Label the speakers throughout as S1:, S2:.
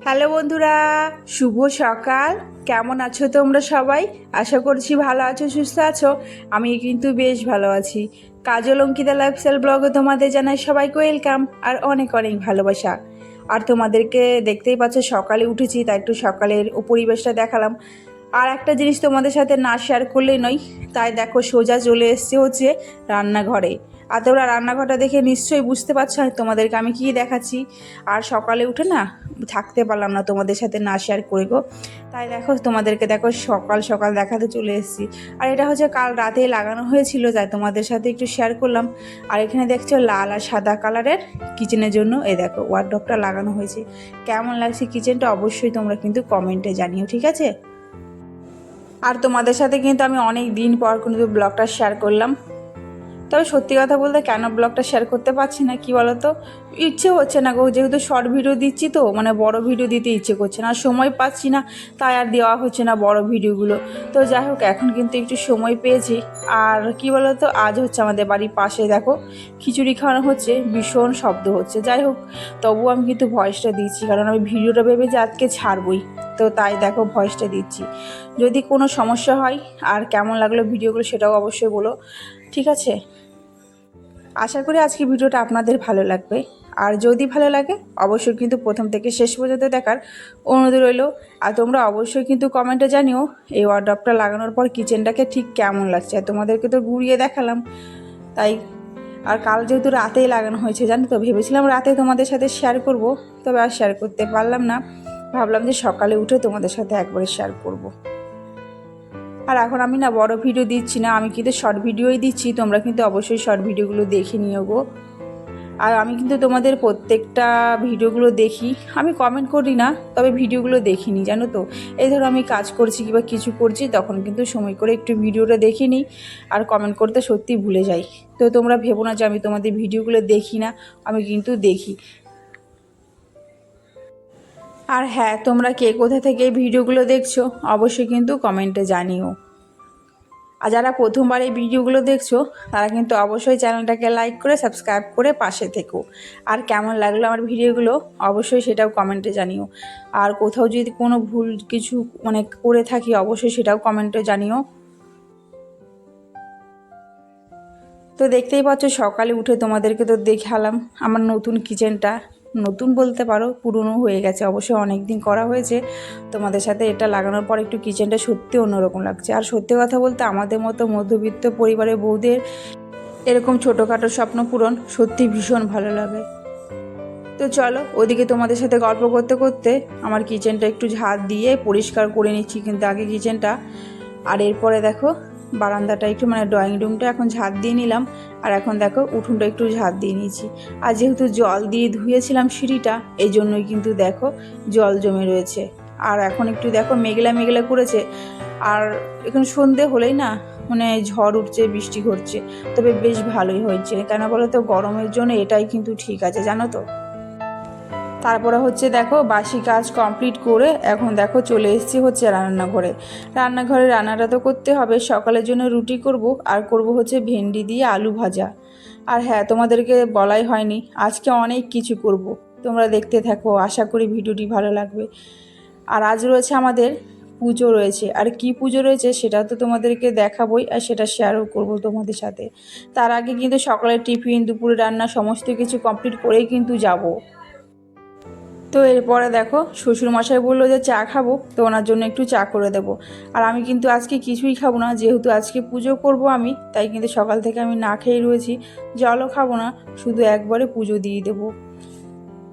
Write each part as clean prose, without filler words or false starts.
S1: Hello বন্ধুরা, শুভ সকাল। কেমন আছো তোমরা সবাই? আশা করছি ভালো আছো, সুস্থ আছো। আমি কিন্তু বেশ ভালো আছি। কাজল অঙ্কিতা লাইফস্টাইল ব্লগে তোমাদের জানাই সবাইকে ওয়েলকাম আর অনেক অনেক ভালোবাসা। আর তোমাদেরকে দেখতেই পাচ্ছ সকালে উঠেছি, তাই একটু সকালের ও পরিবেশটা দেখালাম। আর একটা জিনিস তোমাদের সাথে না শেয়ার করলেই নয়, তাই দেখো সোজা চলে এসছে হচ্ছে রান্নাঘরে। আর তোমরা রান্নাঘরটা দেখে নিশ্চয়ই বুঝতে পারছো তোমাদেরকে আমি কী দেখাচ্ছি। আর সকালে উঠে না থাকতে পারলাম না তোমাদের সাথে না শেয়ার করে গো। তাই দেখো তোমাদেরকে দেখো সকাল সকাল দেখাতে চলে এসেছি। আর এটা হচ্ছে কাল রাতেই লাগানো হয়েছিল, তাই তোমাদের সাথে একটু শেয়ার করলাম। আর এখানে দেখছো লাল আর সাদা কালারের কিচেনের জন্য এই দেখো ওয়ার্ডরোবটা লাগানো হয়েছে। কেমন লাগছে কিচেনটা অবশ্যই তোমরা কিন্তু কমেন্টে জানিও, ঠিক আছে? আর তোমাদের সাথে কিন্তু আমি অনেক দিন পর কিন্তু ব্লগটা শেয়ার করলাম। তবে সত্যি কথা বলতে কেন ব্লগটা শেয়ার করতে পারছি না কি বলো তো, ইচ্ছে হচ্ছে না গো। যেহেতু শর্ট ভিডিও দিচ্ছি তো মানে বড় ভিডিও দিতে ইচ্ছে করছে না, সময় পাচ্ছি না, তাই আর দেওয়া হচ্ছে না বড় ভিডিওগুলো। তো যাই হোক এখন কিন্তু একটু সময় পেয়েছি। আর কি বলো তো, আজ হচ্ছে আমাদের বাড়ির পাশে দেখো খিচুড়ি খাওয়ানো হচ্ছে, ভীষণ শব্দ হচ্ছে। যাই হোক তবুও আমি কিন্তু ভয়েসটা দিচ্ছি, কারণ আমি ভিডিওটা ভেবে যে আজকে ছাড়বই, তো তাই দেখো ভয়েসটা দিচ্ছি। যদি কোনো সমস্যা হয় আর কেমন লাগলো ভিডিওগুলো সেটাও অবশ্যই বলো, ঠিক আছে? আশা করি আজকে ভিডিওটা আপনাদের ভালো লাগবে। আর যদি ভালো লাগে অবশ্যই কিন্তু প্রথম থেকে শেষ পর্যন্ত দেখার অনুরোধ রইল। আর তোমরা অবশ্যই কিন্তু কমেন্টে জানিও এই ওয়ার্ডরোবটা লাগানোর পর কিচেনটাকে ঠিক কেমন লাগছে। আর তোমাদেরকে তো ঘুরিয়ে দেখালাম তাই। আর কাল যেহেতু রাতেই লাগানো হয়েছে জানো তো, ভেবেছিলাম রাতে তোমাদের সাথে শেয়ার করব, তবে আর শেয়ার করতে পারলাম না। ভাবলাম যে সকালে উঠে তোমাদের সাথে একবারে শেয়ার করব। আর এখন আমি না বড় ভিডিও দিচ্ছি না, আমি কিন্তু শর্ট ভিডিওই দিচ্ছি। তোমরা কিন্তু অবশ্যই শর্ট ভিডিওগুলো দেখে নিও গো। আর আমি কিন্তু তোমাদের প্রত্যেকটা ভিডিওগুলো দেখি, আমি কমেন্ট করি না, তবে ভিডিওগুলো দেখিনি জানো তো। এই ধরো আমি কাজ করছি কিংবা কিছু করছি তখন কিন্তু সময় করে একটু ভিডিওটা দেখে নিই, আর কমেন্ট করতে সত্যি ভুলে যাই। তো তোমরা ভেবো না যে আমি তোমাদের ভিডিওগুলো দেখি না, আমি কিন্তু দেখি। আর হ্যাঁ, তোমরা কে কোথা থেকে এই ভিডিওগুলো দেখছো অবশ্যই কিন্তু কমেন্টে জানিও। আর যারা প্রথমবার এই ভিডিওগুলো দেখছো তারা কিন্তু অবশ্যই চ্যানেলটাকে লাইক করে সাবস্ক্রাইব করে পাশে থেকো। আর কেমন লাগলো আমার ভিডিওগুলো অবশ্যই সেটাও কমেন্টে জানিও। আর কোথাও যদি কোনো ভুল কিছু মানে করে থাকি অবশ্যই সেটাও কমেন্টে জানিও। তো দেখতেই পাচ্ছ সকালে উঠে তোমাদেরকে তো দেখালাম আমার নতুন কিচেনটা। নতুন বলতে পারো, পুরনো হয়ে গেছে, অবশ্যই অনেক দিন করা হয়েছে। তোমাদের সাথে এটা লাগানোর পর একটু কিচেনটা সত্যি অন্যরকম লাগছে। আর সত্যি কথা বলতে আমাদের মতো মধ্যবিত্ত পরিবারের বউদের এরকম ছোটোখাটো স্বপ্ন পূরণ সত্যি ভীষণ ভালো লাগে। তো চলো ওদিকে তোমাদের সাথে গল্প করতে করতে আমার কিচেনটা একটু ঝাড় দিয়ে পরিষ্কার করে নিচ্ছি কিন্তু আগে কিচেনটা। আর এরপরে দেখো বারান্দাটা একটু মানে ড্রয়িং রুমটা এখন ঝাড় দিয়ে নিলাম। আর এখন দেখো উঠোনটা একটু ঝাড় দিয়ে নিয়েছি। আর যেহেতু জল দিয়ে ধুয়েছিলাম সিঁড়িটা, এই জন্যই কিন্তু দেখো জল জমে রয়েছে। আর এখন একটু দেখো মেঘলা মেঘলা করেছে। আর এখন সন্ধে হলেই না মানে ঝড় উঠছে, বৃষ্টি ঘটছে। তবে বেশ ভালোই হয়েছে, কেন বলো তো গরমের জন্য এটাই কিন্তু ঠিক আছে জানো তো। তারপরে হচ্ছে দেখো বাসি কাজ কমপ্লিট করে এখন দেখো চলে এসেছি হচ্ছে রান্নাঘরে। রান্নাঘরে রান্নাটা তো করতে হবে, সকালের জন্য রুটি করব আর করব হচ্ছে ভেন্ডি দিয়ে আলু ভাজা। আর হ্যাঁ, তোমাদেরকে বলাই হয়নি আজকে অনেক কিছু করব, তোমরা দেখতে থাকো, আশা করি ভিডিওটি ভালো লাগবে। আর আজ রয়েছে আমাদের পুজো রয়েছে, আর কি পুজো রয়েছে সেটা তো তোমাদেরকে দেখাবই আর সেটা শেয়ারও করব তোমাদের সাথে। তার আগে কিন্তু সকালের টিফিন দুপুরে রান্না সমস্ত কিছু কমপ্লিট করেই কিন্তু যাব। তো এরপরে দেখো শ্বশুরমশাই বললো যে চা খাবো, তো ওনার জন্য একটু চা করে দেবো। আর আমি কিন্তু আজকে কিছুই খাবো না, যেহেতু আজকে পুজো করব আমি, তাই কিন্তু সকাল থেকে আমি না খেয়েই রয়েছি, জলও খাবো না, শুধু একবারে পুজো দিয়ে দেবো।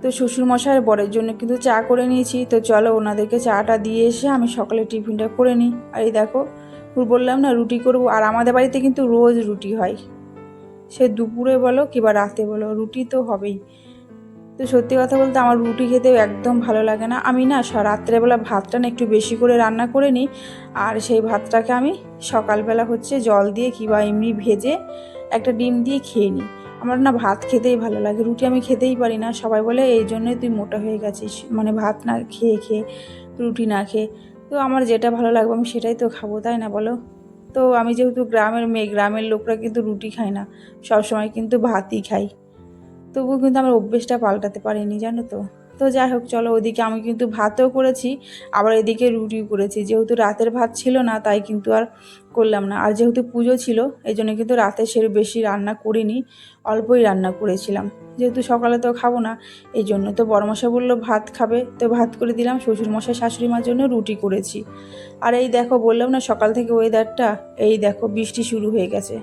S1: তো শ্বশুরমশাইয়ের বরের জন্য কিন্তু চা করে নিয়েছি। তো চলো ওনাদেরকে চাটা দিয়ে এসে আমি সকালে টিফিনটা করে নিই। আর এই দেখো বললাম না রুটি করব, আর আমাদের বাড়িতে কিন্তু রোজ রুটি হয়, সে দুপুরে বলো কিংবা রাতে বলো রুটি তো হবেই। তো সত্যি কথা বলতে আমার রুটি খেতেও একদম ভালো লাগে না। আমি না রাত্রেবেলা ভাতটা না একটু বেশি করে রান্না করে নিই, আর সেই ভাতটাকে আমি সকালবেলা হচ্ছে জল দিয়ে কিংবা এমনি ভেজে একটা ডিম দিয়ে খেয়ে নিই। আমার না ভাত খেতেই ভালো লাগে, রুটি আমি খেতেই পারি না। সবাই বলে এই জন্যই তুই মোটা হয়ে গেছিস, মানে ভাত না খেয়ে খেয়ে, রুটি না খেয়ে। তো আমার যেটা ভালো লাগবে আমি সেটাই তো খাবো, তাই না বলো? তো আমি যেহেতু গ্রামের মেয়ে, গ্রামের লোকরা কিন্তু রুটি খায় না, সবসময় কিন্তু ভাতই খাই। তবুও কিন্তু আমার অভ্যেসটা পাল্টাতে পারিনি জানো তো। তো যাই হোক চলো, ওদিকে আমি কিন্তু ভাতও করেছি, আবার এদিকে রুটিও করেছি। যেহেতু রাতের ভাত ছিল না তাই কিন্তু আর করলাম না, আর যেহেতু পুজো ছিল এই জন্য কিন্তু রাতে সে বেশি রান্না করিনি, অল্পই রান্না করেছিলাম। যেহেতু সকালে তো খাবো না এই জন্য, তো বড়মশাই বললো ভাত খাবে তো ভাত করে দিলাম, শ্বশুরমশাই শাশুড়ি মার জন্য রুটি করেছি। আর এই দেখো বললাম না সকাল থেকে ওয়েদারটা, এই দেখো বৃষ্টি শুরু হয়ে গেছে।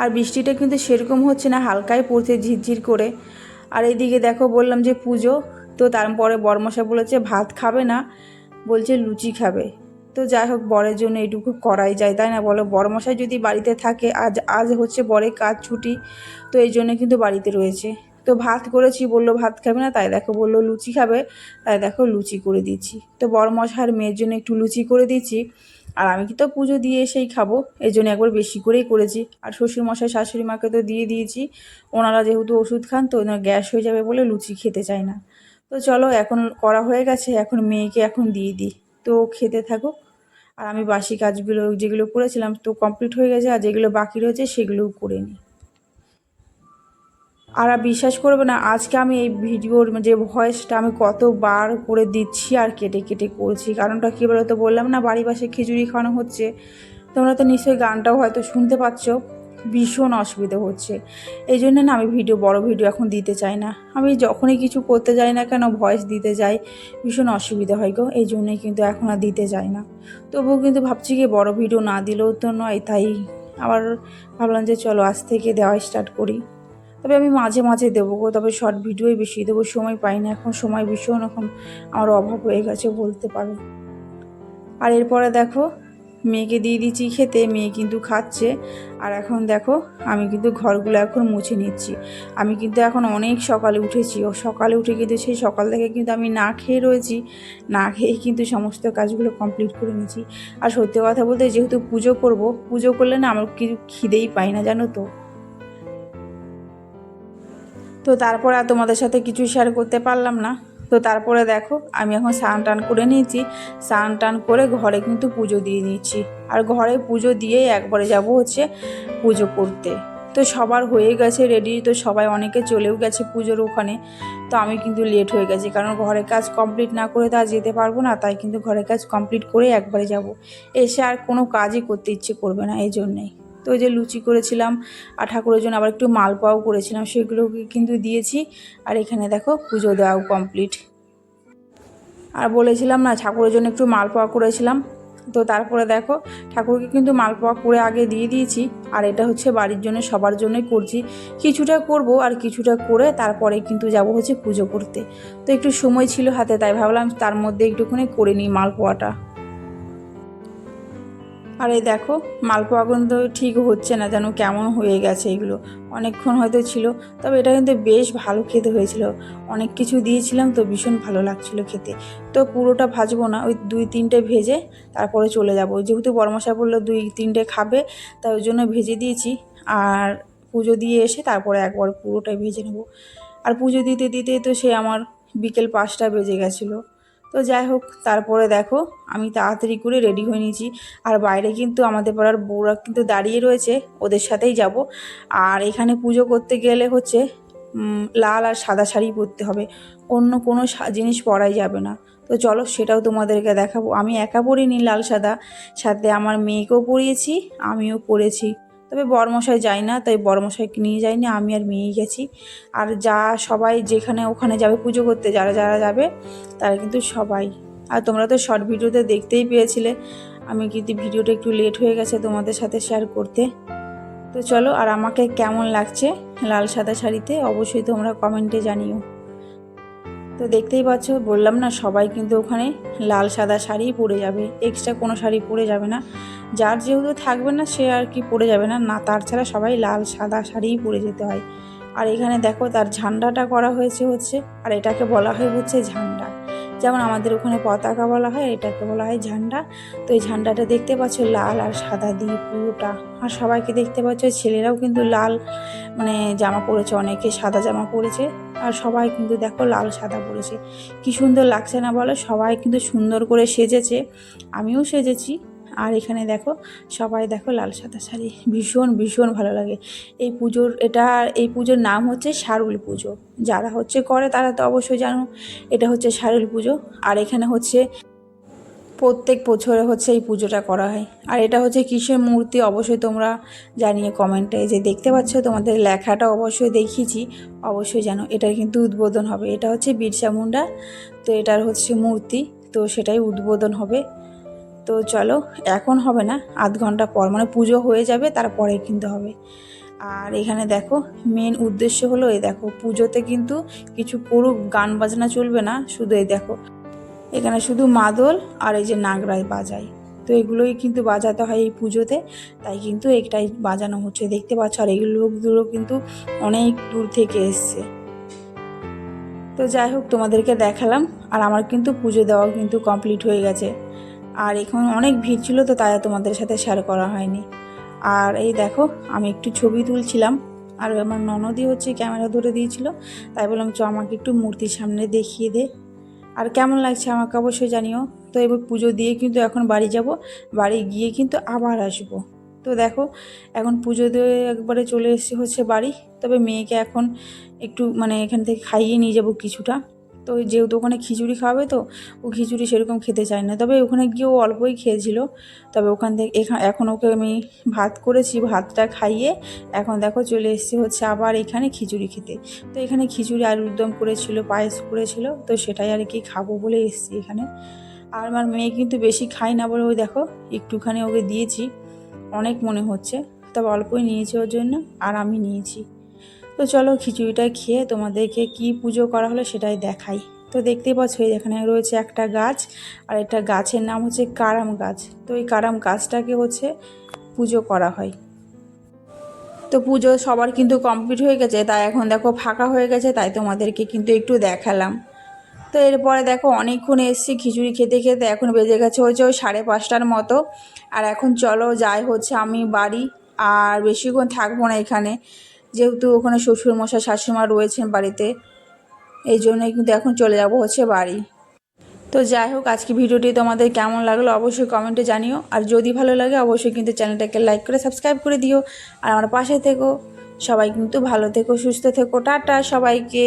S1: আর বৃষ্টিটা কিন্তু সেরকম হচ্ছে না, হালকাই পড়ছে ঝিরঝির করে। আর এইদিকে দেখো বললাম যে পুজো, তো তারপরে বরমশাই বলেছে ভাত খাবে না, বলছে লুচি খাবে। তো যাই হোক বরের জন্য এইটুকু করাই যায়, তাই না বলো? বরমশাই যদি বাড়িতে থাকে, আজ আজ হচ্ছে বরের কাজ ছুটি, তো এই জন্য কিন্তু বাড়িতে রয়েছে। তো ভাত করেছি, বললো ভাত খাবে না, তাই দেখো বললো লুচি খাবে, তাই দেখো লুচি করে দিচ্ছি। তো বরমশাইয়ের মেয়ের জন্য একটু লুচি করে দিচ্ছি, আর আমি কি তো পুজো দিয়ে এসেই খাবো, এই জন্য একবার বেশি করেই করেছি। আর শ্বশুরমশাই শাশুড়ি মাকে তো দিয়ে দিয়েছি, ওনারা যেহেতু ওষুধ খান তো ওনার গ্যাস হয়ে যাবে বলে লুচি খেতে চায় না। তো চলো এখন করা হয়ে গেছে, এখন মেয়েকে এখন দিয়ে দিই, তো খেতে থাকুক। আর আমি বাসি কাজগুলো যেগুলো করেছিলাম তো কমপ্লিট হয়ে গেছে, আর যেগুলো বাকি রয়েছে সেগুলোও করে নিই। আর বিশ্বাস করবে না, আজকে আমি এই ভিডিওর যে ভয়েসটা আমি কতবার করে দিচ্ছি আর কেটে কেটে করছি। কারণটা কী বলো তো, বললাম না বাড়ি পাশে খিচুড়ি খাওয়ানো হচ্ছে, তোমরা তো নিশ্চয়ই গানটাও হয়তো শুনতে পাচ্ছ। ভীষণ অসুবিধা হচ্ছে, এই জন্য না আমি বড় ভিডিও এখন দিতে চাই না। আমি যখনই কিছু করতে যাই না কেন, ভয়েস দিতে যাই, ভীষণ অসুবিধা হয় গো, এই জন্যই কিন্তু এখন আর দিতে যাই না। তবুও কিন্তু ভাবছি কি বড় ভিডিও না দিলেও তো নয়, তাই আবার ভাবলাম যে চলো আজ থেকে দেওয়া স্টার্ট করি। তবে আমি মাঝে মাঝে দেবো গো, তবে শর্ট ভিডিওই বেশি দেবো, সময় পাই না এখন, সময় ভীষণ এখন আমার অভাব হয়ে গেছে বলতে পারো। আর এরপরে দেখো মেয়েকে দিয়ে দিচ্ছি খেতে, মেয়ে কিন্তু খাচ্ছে। আর এখন দেখো আমি কিন্তু ঘরগুলো এখন মুছে নিচ্ছি। আমি কিন্তু এখন অনেক সকালে উঠেছি, ও সকালে উঠে কিন্তু সেই সকাল থেকে কিন্তু আমি না খেয়ে রয়েছি, না খেয়েই কিন্তু সমস্ত কাজগুলো কমপ্লিট করে নিচ্ছি। আর সত্যি কথা বলতে যেহেতু পুজো করব, পুজো করলে না আমার কিছু খিদেই পাই না জানো তো। তো তারপর আর তোমাদের সাথে কিছু শেয়ার করতে পারলাম না। তো তারপরে দেখো আমি এখন স্নান টান করে নিয়েছি, স্নান টান করে ঘরে কিন্তু পুজো দিয়ে নিচ্ছি। আর ঘরে পুজো দিয়েই একবারে যাব হচ্ছে পুজো করতে। তো সবার হয়ে গেছে রেডি, তো সবাই অনেকে চলেও গেছে পুজোর ওখানে। তো আমি কিন্তু লেট হয়ে গেছি, কারণ ঘরের কাজ কমপ্লিট না করে তো আর যেতে পারবো না, তাই কিন্তু ঘরের কাজ কমপ্লিট করে একবারে যাব। এসে আর কোনো কাজই করতে ইচ্ছে করবে না, এই জন্যেই। তো ওই যে লুচি করেছিলাম, আর ঠাকুরের জন্য আবার একটু মালপোয়াও করেছিলাম, সেগুলোকে কিন্তু দিয়েছি। আর এখানে দেখো পুজো দেওয়াও কমপ্লিট। আর বলেছিলাম না ঠাকুরের জন্য একটু মালপোয়া করেছিলাম, তো তারপরে দেখো ঠাকুরকে কিন্তু মালপোয়া করে আগে দিয়ে দিয়েছি। আর এটা হচ্ছে বাড়ির জন্য সবার জন্যই করছি, কিছুটা করব আর কিছুটা করে তারপরে কিন্তু যাব হচ্ছে পুজো করতে। তো একটু সময় ছিল হাতে, তাই ভাবলাম তার মধ্যে একটুখানি করে নিই মালপোয়াটা। আর এই দেখো মালপোয়া কিন্তু ঠিক হচ্ছে না, যেন কেমন হয়ে গেছে এগুলো, অনেকক্ষণ হয়তো ছিল। তবে এটা কিন্তু বেশ ভালো খেতে হয়েছিল, অনেক কিছু দিয়েছিলাম তো ভীষণ ভালো লাগছিল খেতে। তো পুরোটা ভাজবো না, ওই 2-3টে ভেজে তারপরে চলে যাব, যেহেতু বড়মশাই বললো 2-3টে খাবে, তাই ওই জন্য ভেজে দিয়েছি। আর পুজো দিয়ে এসে তারপরে একবার পুরোটাই ভেজে নেব। আর পুজো দিতে দিতে তো সে আমার বিকেল 5টা বেজে গেছিলো। তো যাই হোক তারপরে দেখো আমি তাড়াতাড়ি করে রেডি হয়ে নিয়েছি। আর বাইরে কিন্তু আমাদের পাড়ার বউরা কিন্তু দাঁড়িয়ে রয়েছে, ওদের সাথেই যাব। আর এখানে পুজো করতে গেলে হচ্ছে লাল আর সাদা শাড়ি পরতে হবে, অন্য কোনো জিনিস পরাই যাবে না। তো চলো সেটাও তোমাদেরকে দেখাবো। আমি একা পরিনি লাল সাদা, সাথে আমার মেয়েকেও পরিয়েছি, আমিও পরেছি। তবে বরমশাই যায় না, তাই বরমশাইকে নিয়ে যাইনি, আমি আর মেয়েই গেছি। আর যা সবাই যেখানে ওখানে যাবে পুজো করতে, যারা যারা যাবে তারা কিন্তু সবাই। আর তোমরা তো শর্ট ভিডিওতে দেখতেই পেয়েছিলে, আমি কিন্তু ভিডিওটা একটু লেট হয়ে গেছে তোমাদের সাথে শেয়ার করতে। তো চলো, আর আমাকে কেমন লাগছে লাল সাদা শাড়িতে অবশ্যই তোমরা কমেন্টে জানিও। তো দেখতেই পাচ্ছ, বললাম না সবাই কিন্তু ওখানে লাল সাদা শাড়িই পরে যাবে, এক্সট্রা কোনো শাড়ি পরে যাবে না। যার যেহেতু থাকবে না সে আর কি পরে যাবে না, না তার ছাড়া সবাই লাল সাদা শাড়িই পরে যেতে হয়। আর এখানে দেখো তার ঝান্ডাটা করা হয়েছে হচ্ছে, আর এটাকে বলা হয় হচ্ছে ঝান্ডা। যেমন আমাদের ওখানে পতাকা বলা হয়, এটাকে বলা হয় ঝান্ডা। তো এই ঝান্ডাটা দেখতে পাচ্ছ লাল আর সাদা দিয়ে পুরোটা। আর সবাইকে দেখতে পাচ্ছ, ছেলেরাও কিন্তু লাল মানে জামা পরেছে, অনেকে সাদা জামা পরেছে। আর সবাই কিন্তু দেখো লাল সাদা পরেছে, কি সুন্দর লাগছে না বলো? সবাই কিন্তু সুন্দর করে সেজেছে, আমিও সেজেছি। আর এখানে দেখো সবাই দেখো লাল সাদা শাড়ি, ভীষণ ভীষণ ভালো লাগে। এই পুজোর নাম হচ্ছে শারুল পুজো। যারা হচ্ছে করে তারা তো অবশ্যই জানো এটা হচ্ছে শারুল পুজো। আর এখানে হচ্ছে প্রত্যেক বছরে হচ্ছে এই পুজোটা করা হয়। আর এটা হচ্ছে কিসের মূর্তি অবশ্যই তোমরা জানিয়ে কমেন্টে, যে দেখতে পাচ্ছ তোমাদের লেখাটা অবশ্যই দেখিয়েছি, অবশ্যই জানো এটার কিন্তু উদ্বোধন হবে। এটা হচ্ছে বিরসা মুন্ডা, তো এটার হচ্ছে মূর্তি, তো সেটাই উদ্বোধন হবে। তো চলো, এখন হবে না, আধ ঘন্টা পর, মানে পুজো হয়ে যাবে তারপরে কিন্তু হবে। আর এখানে দেখো মেন উদ্দেশ্য হলো, এই দেখো পুজোতে কিন্তু কিছু করুক, গান বাজনা চলবে না, শুধু এই দেখো এখানে শুধু মাদল আর এই যে নাগরাই বাজায়, তো এগুলোই কিন্তু বাজাতে হয় এই পুজোতে, তাই কিন্তু এটাই বাজানো হচ্ছে দেখতে পাচ্ছ। আর এই লোকগুলো কিন্তু অনেক দূর থেকে এসছে। তো যাই হোক, তোমাদেরকে দেখালাম। আর আমার কিন্তু পুজো দেওয়া কিন্তু কমপ্লিট হয়ে গেছে। আর এখন অনেক ভিড় ছিল, তো তাই তোমাদের সাথে শেয়ার করা হয়নি। আর এই দেখো আমি একটু ছবি তুলছিলাম, আর আমার ননদই হচ্ছে ক্যামেরা ধরে দিয়েছিল, তাই বললাম চ আমাকে একটু মূর্তির সামনে দেখিয়ে দে। আর কেমন লাগছে আমাকে অবশ্যই জানিও। তো এবার পুজো দিয়ে কিন্তু এখন বাড়ি যাব, বাড়ি গিয়ে কিন্তু আবার আসব। তো দেখো এখন পুজো দিয়ে একবারে চলে এসেছি হচ্ছে বাড়ি। তবে মেয়েকে এখন একটু মানে এখান থেকে খাইয়ে নিয়ে যাব কিছুটা। তো যেহেতু ওখানে খিচুড়ি খাওয়াবে, তো ও খিচুড়ি সেরকম খেতে চায় না, তবে ওখানে গিয়ে ও অল্পই খেয়েছিল। তবে ওখান থেকে এখন ওকে আমি ভাত করেছি, ভাতটা খাইয়ে এখন দেখো চলে এসেছি হচ্ছে আবার এখানে খিচুড়ি খেতে। তো এখানে খিচুড়ি আলুর দম করেছিল, পায়েস করেছিল, তো সেটাই আর কি খাবো বলে এসেছি এখানে। আর আমার মেয়ে কিন্তু বেশি খাই না বলে ওই দেখো একটুখানি ওকে দিয়েছি, অনেক মনে হচ্ছে, তবে অল্পই নিয়েছি ওর জন্য, আর আমি নিয়েছি। তো চলো খিচুড়িটা খেয়ে তোমাদেরকে কি পুজো করা হলো সেটাই দেখাই। তো দেখতেই পাচ্ছ এখানে রয়েছে একটা গাছ, আর একটা গাছের নাম হচ্ছে কারাম গাছ। তো এই কারাম গাছটাকে হচ্ছে পুজো করা হয়। তো পুজো সবার কিন্তু কমপ্লিট হয়ে গেছে, তাই এখন দেখো ফাঁকা হয়ে গেছে, তাই তোমাদেরকে কিন্তু একটু দেখালাম। তো এরপরে দেখো অনেকক্ষণ এসেছি খিচুড়ি খেতে খেতে, এখন বেজে গেছে হচ্ছে ওই 5:30টার মতো। আর এখন চলো যাই হচ্ছে আমি বাড়ি, আর বেশিক্ষণ থাকবো না এখানে, যেহেতু ওখানে শ্বশুরমশাই শাশুড়িমা রয়েছেন বাড়িতে, এই জন্যই কিন্তু এখন চলে যাব হচ্ছে বাড়ি। তো যাই হোক, আজকে ভিডিওটি তোমাদের কেমন লাগলো অবশ্যই কমেন্টে জানিও। আর যদি ভালো লাগে অবশ্যই কিন্তু চ্যানেলটাকে লাইক করে সাবস্ক্রাইব করে দিও, আর আমার পাশে থেকো। সবাই কিন্তু ভালো থেকো, সুস্থ থেকো, টাটা সবাইকে।